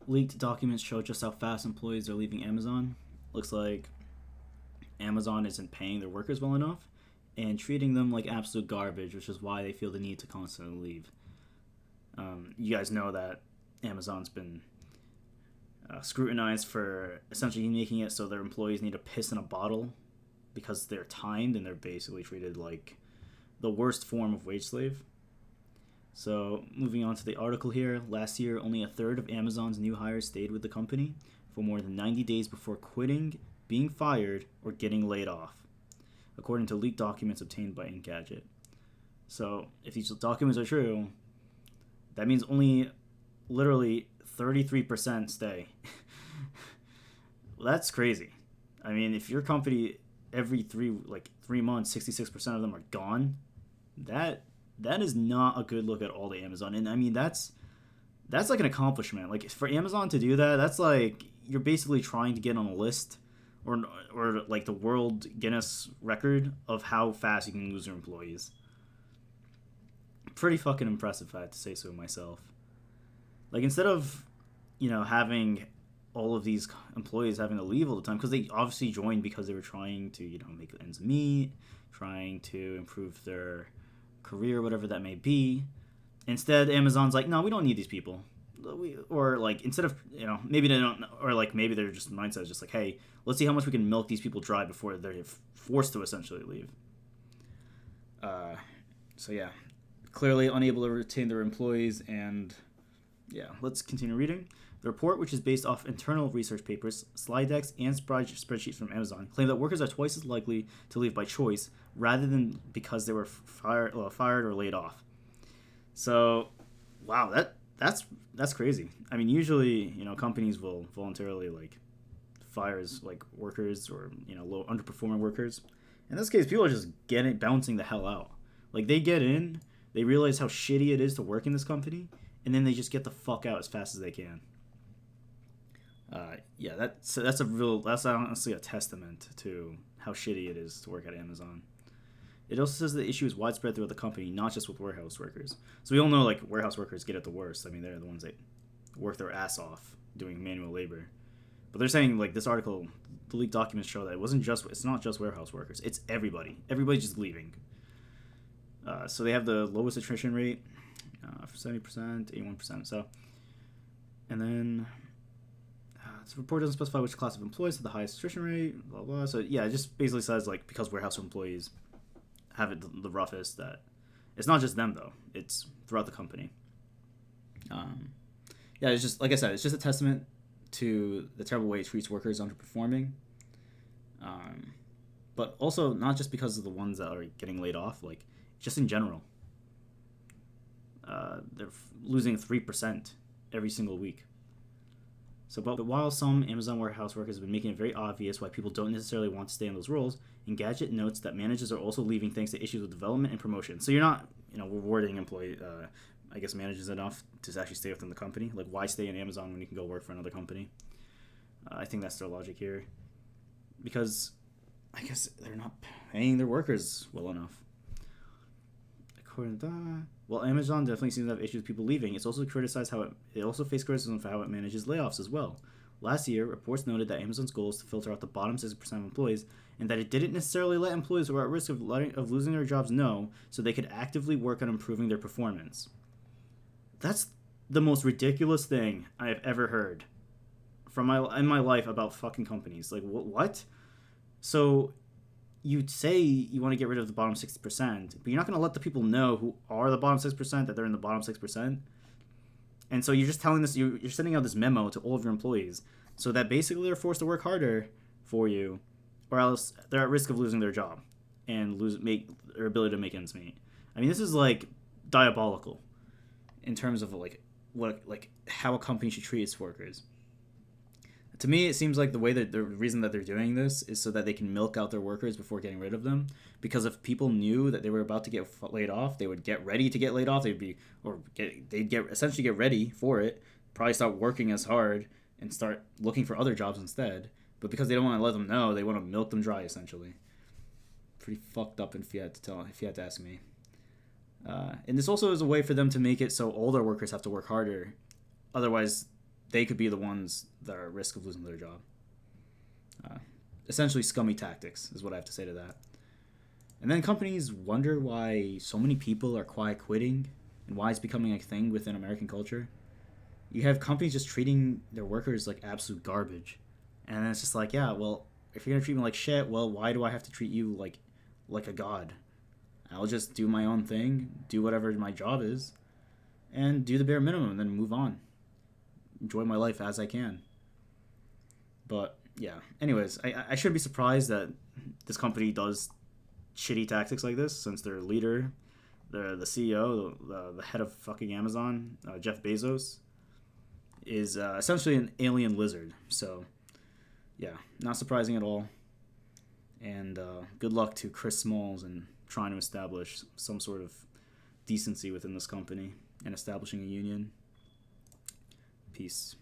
Leaked documents show just how fast employees are leaving Amazon. Looks like Amazon isn't paying their workers well enough and treating them like absolute garbage, which is why they feel the need to constantly leave. You guys know that Amazon's been scrutinized for essentially making it so their employees need to piss in a bottle because they're timed and they're basically treated like the worst form of wage slave. So, moving on to the article here, last year only a third of Amazon's new hires stayed with the company for more than 90 days before quitting, being fired, or getting laid off, according to leaked documents obtained by Engadget. So, if these documents are true, that means only literally 33% stay. Well, that's crazy. I mean, if your company every 3 months, 66% of them are gone, that is not a good look at all the Amazon. And I mean, that's like an accomplishment. Like for Amazon to do that, that's like you're basically trying to get on a list or like the world Guinness record of how fast you can lose your employees. Pretty fucking impressive, if I had to say so myself. Like instead of having all of these employees having to leave all the time because they obviously joined because they were trying to make ends meet, trying to improve their career, whatever that may be. Instead, Amazon's like, no, we don't need these people. Or like instead of maybe they don't, or like maybe their just mindset is just like, hey, let's see how much we can milk these people dry before they're forced to essentially leave. So yeah, clearly unable to retain their employees, and yeah, let's continue reading. The report, which is based off internal research papers, slide decks, and spreadsheets from Amazon, claim that workers are twice as likely to leave by choice rather than because they were fired or laid off. So, wow, that's crazy. I mean, usually companies will voluntarily like fires like workers or low underperforming workers. In this case, people are just bouncing the hell out. Like they get in, they realize how shitty it is to work in this company, and then they just get the fuck out as fast as they can. Yeah, that's honestly a testament to how shitty it is to work at Amazon. It also says the issue is widespread throughout the company, not just with warehouse workers. So we all know like warehouse workers get it the worst. I mean, they're the ones that work their ass off doing manual labor. But they're saying like this article, the leaked documents show that it's not just warehouse workers. It's everybody. Everybody's just leaving. So they have the lowest attrition rate for 70%, 81%. So, and then the report doesn't specify which class of employees have the highest attrition rate, blah, blah. So, yeah, it just basically says, like, because warehouse employees have it the roughest, that it's not just them, though. It's throughout the company. Yeah, it's just, like I said, it's just a testament to the terrible way it treats workers underperforming. But also, not just because of the ones that are getting laid off, like, just in general. They're losing 3% every single week. So, but while some Amazon warehouse workers have been making it very obvious why people don't necessarily want to stay in those roles, Engadget notes that managers are also leaving thanks to issues with development and promotion. So you're not, rewarding managers enough to actually stay within the company. Like, why stay in Amazon when you can go work for another company? I think that's their logic here, because I guess they're not paying their workers well enough. According to that, while Amazon definitely seems to have issues with people leaving, it's also criticized it also faced criticism for how it manages layoffs as well. Last year, reports noted that Amazon's goal is to filter out the bottom 6% of employees, and that it didn't necessarily let employees who are at risk of losing their jobs know, so they could actively work on improving their performance. That's the most ridiculous thing I have ever heard in my life about fucking companies. Like, what? So you'd say you want to get rid of the bottom 60%, but you're not going to let the people know who are the bottom 6% that they're in the bottom 6%. And so you're just telling this, you're sending out this memo to all of your employees so that basically they're forced to work harder for you, or else they're at risk of losing their job and make their ability to make ends meet. I mean, this is like diabolical in terms of how a company should treat its workers. To me, it seems like the reason that they're doing this is so that they can milk out their workers before getting rid of them. Because if people knew that they were about to get laid off, they would get ready to get laid off. They'd essentially get ready for it, probably start working as hard and start looking for other jobs instead. But because they don't want to let them know, they want to milk them dry essentially. Pretty fucked up if you had to ask me. And this also is a way for them to make it so all their workers have to work harder. Otherwise, they could be the ones that are at risk of losing their job. Essentially, scummy tactics is what I have to say to that. And then companies wonder why so many people are quiet quitting and why it's becoming a thing within American culture. You have companies just treating their workers like absolute garbage. And it's just like, yeah, well, if you're going to treat me like shit, well, why do I have to treat you like a god? I'll just do my own thing, do whatever my job is, and do the bare minimum and then move on. Enjoy my life as I can. But, yeah. Anyways, I shouldn't be surprised that this company does shitty tactics like this, since their leader, the CEO, the head of fucking Amazon, Jeff Bezos, is essentially an alien lizard. So, yeah, not surprising at all. And good luck to Chris Smalls and trying to establish some sort of decency within this company and establishing a union. Peace.